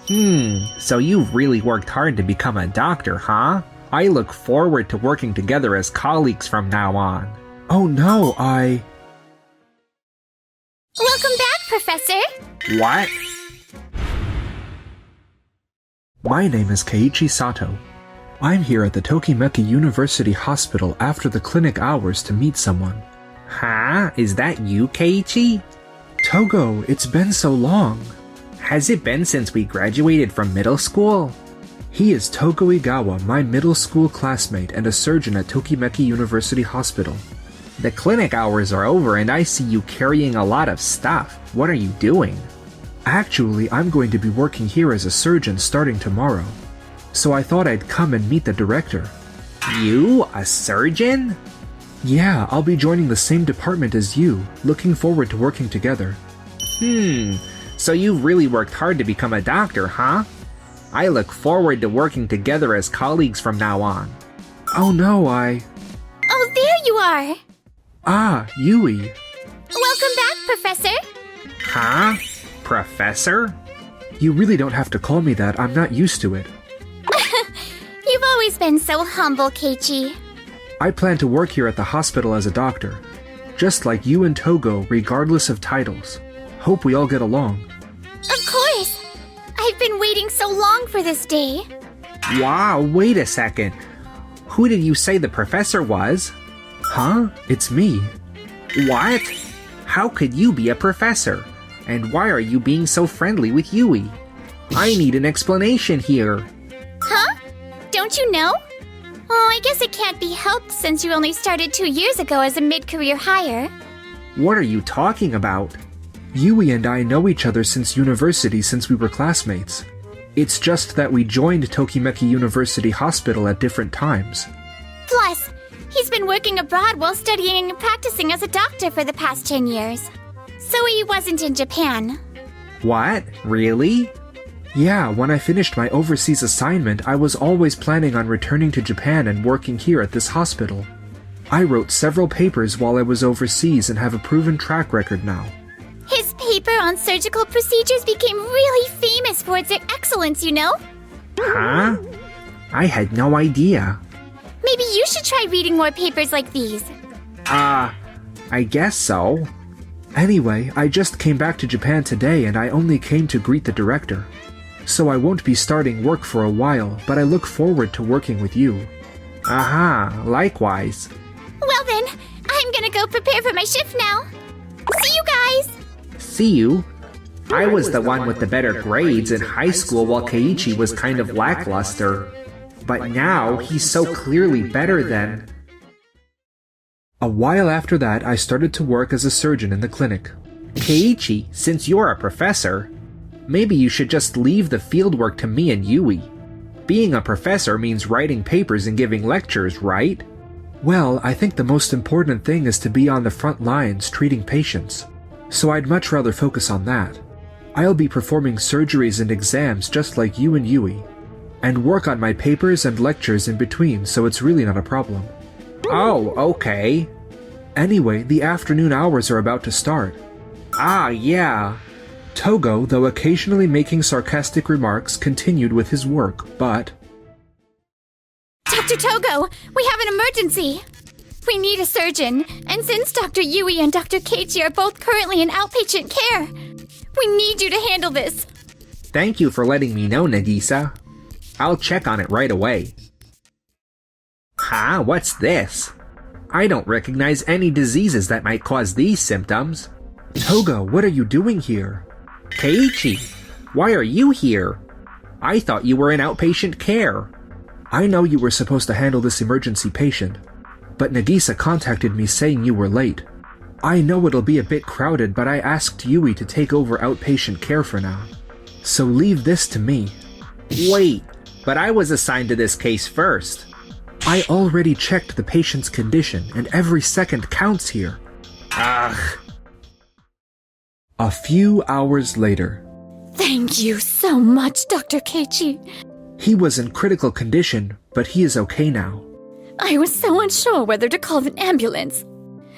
So you've really worked hard to become a doctor, huh? I look forward to working together as colleagues from now on. Oh no, Welcome back, Professor! What? My name is Keiichi Sato. I'm here at the Tokimeki University Hospital after the clinic hours to meet someone. Huh? Is that you, Keiichi? Togo, it's been so long. Has it been since we graduated from middle school? He is Togo Igawa, my middle school classmate and a surgeon at Tokimeki University Hospital. The clinic hours are over and I see you carrying a lot of stuff. What are you doing? Actually, I'm going to be working here as a surgeon starting tomorrow. So I thought I'd come and meet the director. You? A surgeon? Yeah, I'll be joining the same department as you, looking forward to working together. So you've really worked hard to become a doctor, huh? I look forward to working together as colleagues from now on. Oh no, Oh, there you are! Ah, Yui. Welcome back, Professor! Huh? Professor? You really don't have to call me that, I'm not used to it. You've always been so humble, Keiichi. I plan to work here at the hospital as a doctor. Just like you and Togo, regardless of titles. Hope we all get along. Of course! I've been waiting so long for this day. Wow, wait a second. Who did you say the professor was? Huh? It's me. What? How could you be a professor? And why are you being so friendly with Yui? I need an explanation here. Huh? Don't you know? Oh, I guess it can't be helped since you only started 2 years ago as a mid-career hire. What are you talking about? Yui and I know each other since university since we were classmates. It's just that we joined Tokimeki University Hospital at different times. Plus, he's been working abroad while studying and practicing as a doctor for the past 10 years. So he wasn't in Japan. What? Really? Yeah, when I finished my overseas assignment, I was always planning on returning to Japan and working here at this hospital. I wrote several papers while I was overseas and have a proven track record now. His paper on surgical procedures became really famous for its excellence, you know? Huh? I had no idea. Maybe you should try reading more papers like these. I guess so. Anyway, I just came back to Japan today and I only came to greet the director. So I won't be starting work for a while, but I look forward to working with you. Aha, likewise. Well then, I'm gonna go prepare for my shift now. See you guys! See you. I was the one with the better grades in high school while Keiichi was kind of lackluster. But now, he's so clearly better than... A while after that, I started to work as a surgeon in the clinic. Keiichi, since you're a professor, maybe you should just leave the fieldwork to me and Yui. Being a professor means writing papers and giving lectures, right? Well, I think the most important thing is to be on the front lines treating patients. So I'd much rather focus on that. I'll be performing surgeries and exams just like you and Yui, and work on my papers and lectures in between, so it's really not a problem. Oh, okay. Anyway, the afternoon hours are about to start. Ah, yeah. Togo, though occasionally making sarcastic remarks, continued with his work, but... Dr. Togo, we have an emergency! We need a surgeon, and since Dr. Yui and Dr. Keiichi are both currently in outpatient care, we need you to handle this. Thank you for letting me know, Nagisa. I'll check on it right away. Huh? What's this? I don't recognize any diseases that might cause these symptoms. Togo, what are you doing here? Keiichi, why are you here? I thought you were in outpatient care. I know you were supposed to handle this emergency patient, but Nagisa contacted me saying you were late. I know it'll be a bit crowded, but I asked Yui to take over outpatient care for now. So leave this to me. Wait, but I was assigned to this case first. I already checked the patient's condition, and every second counts here. Ugh. A few hours later. Thank you so much, Dr. Keiichi. He was in critical condition, but he is okay now. I was so unsure whether to call an ambulance.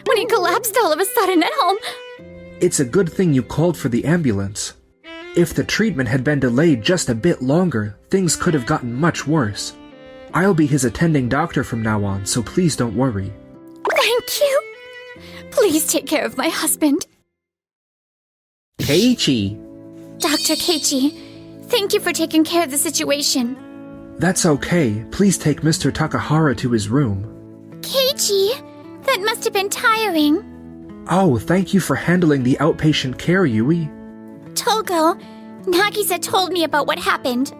When he collapsed all of a sudden at home... It's a good thing you called for the ambulance. If the treatment had been delayed just a bit longer, things could have gotten much worse. I'll be his attending doctor from now on, so please don't worry. Thank you. Please take care of my husband. Keiichi! Dr. Keiichi, thank you for taking care of the situation. That's okay. Please take Mr. Takahara to his room. Keiichi, that must have been tiring. Oh, thank you for handling the outpatient care, Yui. Togo, Nagisa told me about what happened.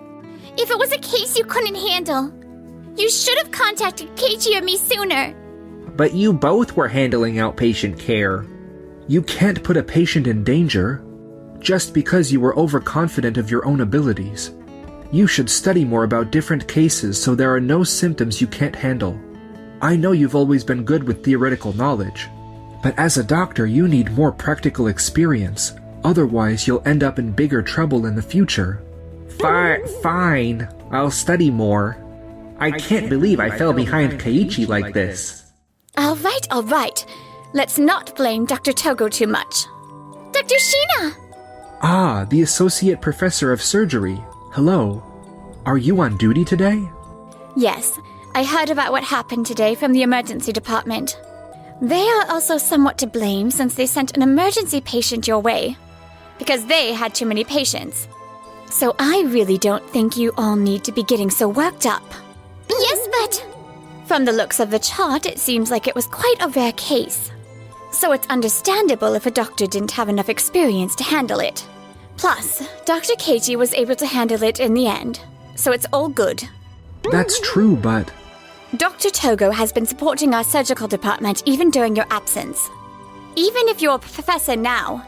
If it was a case you couldn't handle, you should have contacted Keiichi or me sooner. But you both were handling outpatient care. You can't put a patient in danger just because you were overconfident of your own abilities. You should study more about different cases so there are no symptoms you can't handle. I know you've always been good with theoretical knowledge, but as a doctor you need more practical experience, otherwise you'll end up in bigger trouble in the future. Fine. I'll study more. I can't believe I fell behind Keiichi like this. All right. Let's not blame Dr. Togo too much. Dr. Sheena! Ah, the Associate Professor of Surgery. Hello. Are you on duty today? Yes, I heard about what happened today from the emergency department. They are also somewhat to blame since they sent an emergency patient your way, because they had too many patients. So I really don't think you all need to be getting so worked up. Yes, but... From the looks of the chart, it seems like it was quite a rare case. So it's understandable if a doctor didn't have enough experience to handle it. Plus, Dr. Keiichi was able to handle it in the end, so it's all good. That's true, but... Dr. Togo has been supporting our surgical department even during your absence. Even if you're a professor now,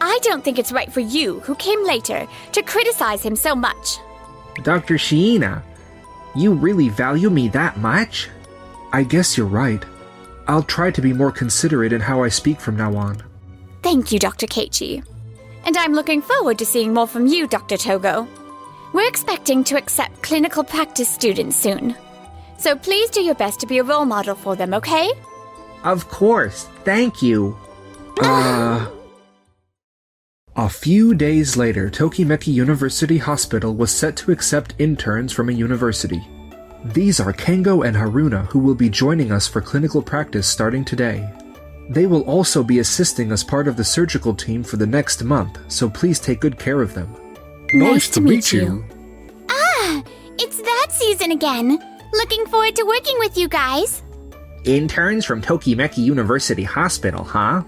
I don't think it's right for you, who came later, to criticize him so much. Dr. Sheena, you really value me that much? I guess you're right. I'll try to be more considerate in how I speak from now on. Thank you, Dr. Keiichi. And I'm looking forward to seeing more from you, Dr. Togo. We're expecting to accept clinical practice students soon. So please do your best to be a role model for them, okay? Of course, thank you. A few days later, Tokimeki University Hospital was set to accept interns from a university. These are Kengo and Haruna, who will be joining us for clinical practice starting today. They will also be assisting as part of the surgical team for the next month, so please take good care of them. Nice to meet you. Ah, it's that season again. Looking forward to working with you guys. Interns from Tokimeki University Hospital, huh?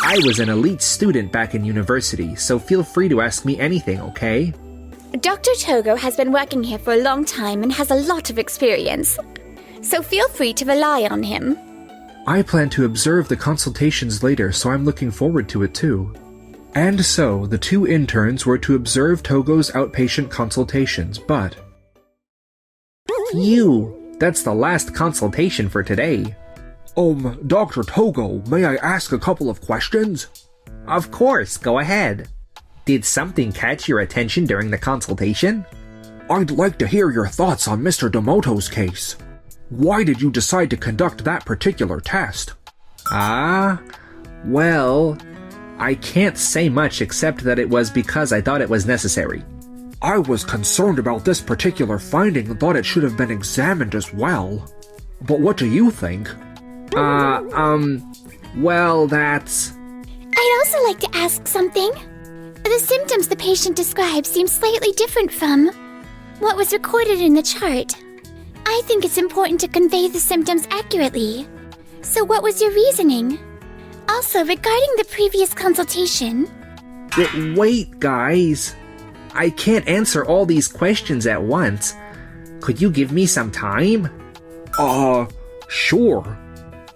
I was an elite student back in university, so feel free to ask me anything, okay? Dr. Togo has been working here for a long time and has a lot of experience, so feel free to rely on him. I plan to observe the consultations later, so I'm looking forward to it too. And so, the two interns were to observe Togo's outpatient consultations, but... Phew! That's the last consultation for today. Dr. Togo, may I ask a couple of questions? Of course, go ahead. Did something catch your attention during the consultation? I'd like to hear your thoughts on Mr. Domoto's case. Why did you decide to conduct that particular test? Well, I can't say much except that it was because I thought it was necessary. I was concerned about this particular finding and thought it should have been examined as well. But what do you think? Well, that's... I'd also like to ask something. The symptoms the patient describes seem slightly different from what was recorded in the chart. I think it's important to convey the symptoms accurately. So what was your reasoning? Also, regarding the previous consultation... Wait, guys. I can't answer all these questions at once. Could you give me some time? Sure.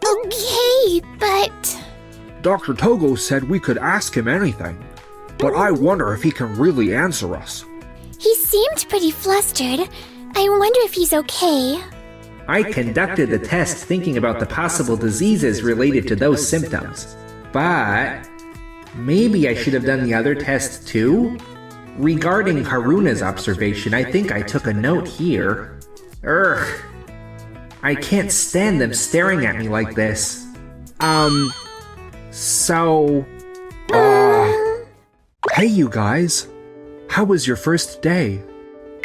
Okay, but... Dr. Togo said we could ask him anything, but I wonder if he can really answer us. He seemed pretty flustered. I wonder if he's okay. I conducted the test thinking about the possible diseases related to those symptoms. But maybe I should have done the other test too? Regarding Haruna's observation, I think I took a note here. I can't stand them staring at me like this. Hey you guys. How was your first day?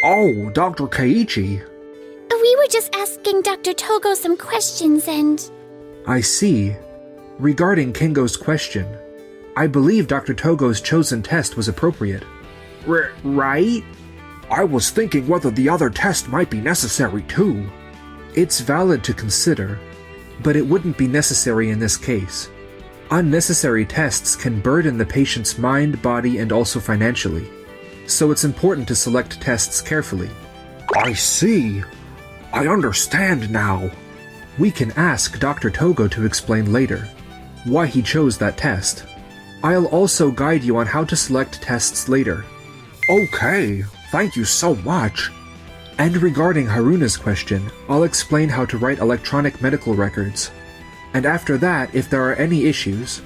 Oh, Dr. Keiichi. We were just asking Dr. Togo some questions and... I see. Regarding Kingo's question, I believe Dr. Togo's chosen test was appropriate. Right? I was thinking whether the other test might be necessary too. It's valid to consider, but it wouldn't be necessary in this case. Unnecessary tests can burden the patient's mind, body, and also financially, so it's important to select tests carefully. I see. I understand now. We can ask Dr. Togo to explain later why he chose that test. I'll also guide you on how to select tests later. Okay, thank you so much. And regarding Haruna's question, I'll explain how to write electronic medical records. And after that, if there are any issues,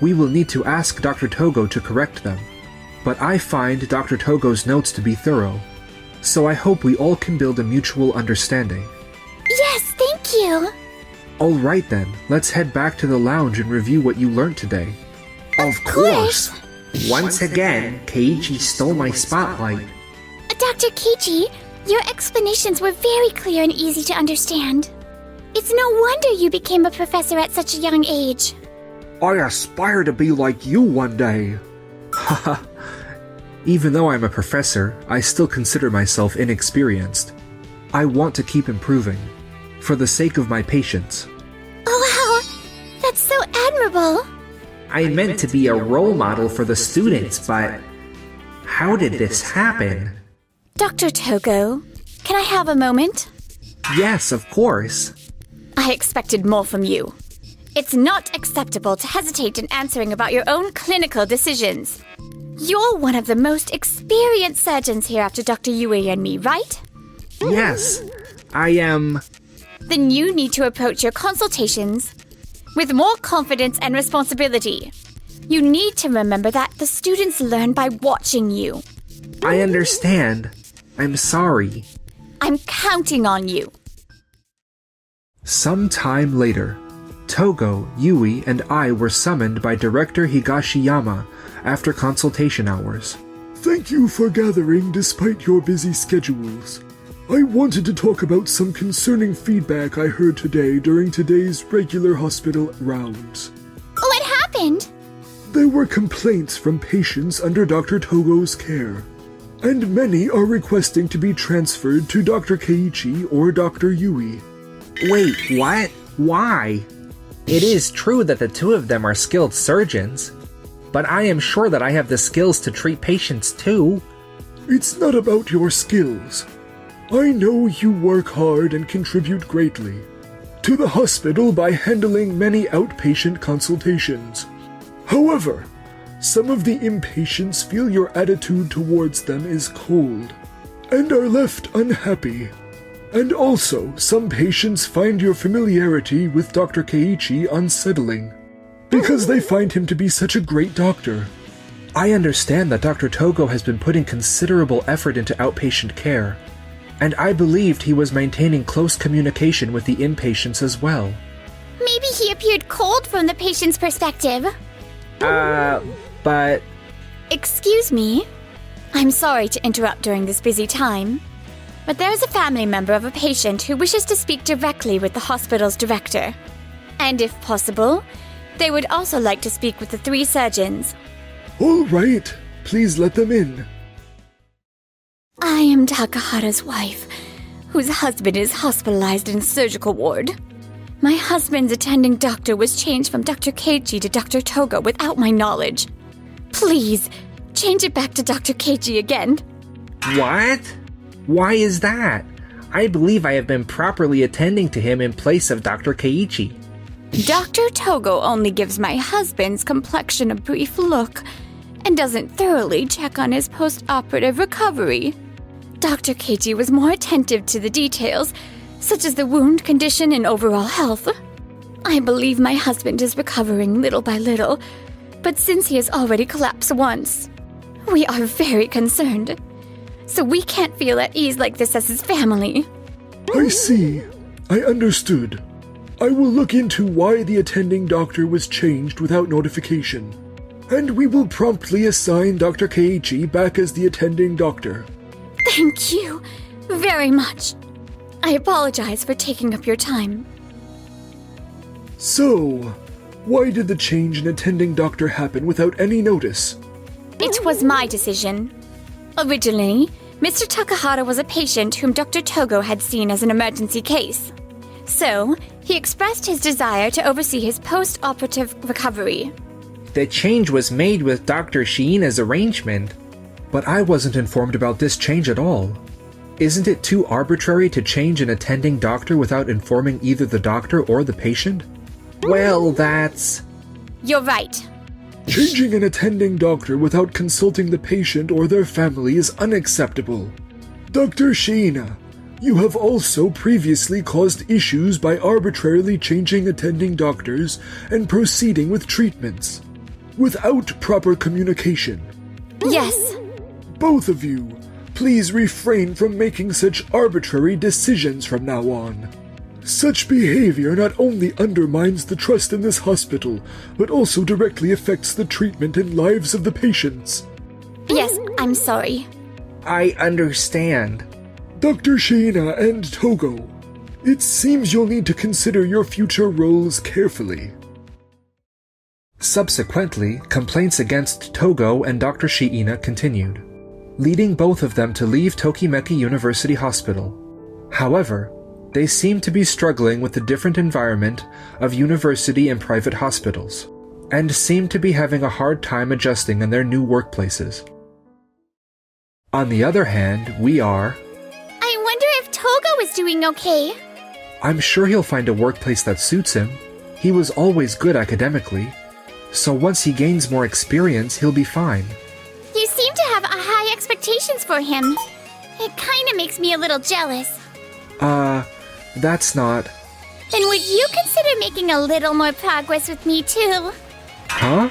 we will need to ask Dr. Togo to correct them. But I find Dr. Togo's notes to be thorough, so I hope we all can build a mutual understanding. Yes, thank you! Alright then, let's head back to the lounge and review what you learned today. Of course! Once again, Keiichi stole my spotlight. Dr. Keiichi, your explanations were very clear and easy to understand. It's no wonder you became a professor at such a young age. I aspire to be like you one day. Haha. Even though I'm a professor, I still consider myself inexperienced. I want to keep improving, for the sake of my patients. Oh wow, that's so admirable. I meant to be a role model for the students, but how did this happen? Dr. Togo, can I have a moment? Yes, of course. I expected more from you. It's not acceptable to hesitate in answering about your own clinical decisions. You're one of the most experienced surgeons here after Dr. Yui and me, right? Yes, I am. Then you need to approach your consultations with more confidence and responsibility. You need to remember that the students learn by watching you. I understand. I'm sorry. I'm counting on you. Some time later, Togo, Yui, and I were summoned by Director Higashiyama after consultation hours. Thank you for gathering despite your busy schedules. I wanted to talk about some concerning feedback I heard today during today's regular hospital rounds. What happened? There were complaints from patients under Dr. Togo's care, and many are requesting to be transferred to Dr. Keiichi or Dr. Yui. Wait, what? Why? It is true that the two of them are skilled surgeons, but I am sure that I have the skills to treat patients too. It's not about your skills. I know you work hard and contribute greatly to the hospital by handling many outpatient consultations. However, some of the inpatients feel your attitude towards them is cold and are left unhappy. And also, some patients find your familiarity with Dr. Keiichi unsettling because they find him to be such a great doctor. I understand that Dr. Togo has been putting considerable effort into outpatient care, and I believed he was maintaining close communication with the inpatients as well. Maybe he appeared cold from the patient's perspective. But... Excuse me. I'm sorry to interrupt during this busy time, but there is a family member of a patient who wishes to speak directly with the hospital's director. And if possible, they would also like to speak with the 3 surgeons. All right, please let them in. I am Takahara's wife, whose husband is hospitalized in a surgical ward. My husband's attending doctor was changed from Dr. Keiichi to Dr. Togo without my knowledge. Please, change it back to Dr. Keiichi again. What? Why is that? I believe I have been properly attending to him in place of Dr. Keiichi. Dr. Togo only gives my husband's complexion a brief look and doesn't thoroughly check on his post-operative recovery. Dr. Keiichi was more attentive to the details, such as the wound condition and overall health. I believe my husband is recovering little by little, but since he has already collapsed once, we are very concerned. So we can't feel at ease like this as his family. I see. I understood. I will look into why the attending doctor was changed without notification. and we will promptly assign Dr. Keiichi back as the attending doctor. Thank you very much. I apologize for taking up your time. So, why did the change in attending doctor happen without any notice? It was my decision. Originally, Mr. Takahata was a patient whom Dr. Togo had seen as an emergency case. So, he expressed his desire to oversee his post-operative recovery. The change was made with Dr. Shiina's arrangement. But I wasn't informed about this change at all. Isn't it too arbitrary to change an attending doctor without informing either the doctor or the patient? Well, that's... You're right. Changing an attending doctor without consulting the patient or their family is unacceptable. Dr. Shiina, you have also previously caused issues by arbitrarily changing attending doctors and proceeding with treatments without proper communication. Yes. Both of you, please refrain from making such arbitrary decisions from now on. Such behavior not only undermines the trust in this hospital, but also directly affects the treatment and lives of the patients. Yes, I'm sorry. I understand. Dr. Shiina and Togo, it seems you'll need to consider your future roles carefully. Subsequently, complaints against Togo and Dr. Shiina continued, leading both of them to leave Tokimeki University Hospital. However, they seem to be struggling with the different environment of university and private hospitals, and seem to be having a hard time adjusting in their new workplaces. On the other hand, we are... I wonder if Togo is doing okay. I'm sure he'll find a workplace that suits him. He was always good academically, so once he gains more experience, he'll be fine. You seem to have high expectations for him. It kinda makes me a little jealous. That's not... Then would you consider making a little more progress with me too? Huh?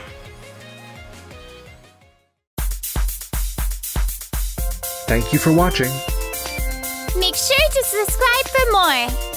Thank you for watching. Make sure to subscribe for more.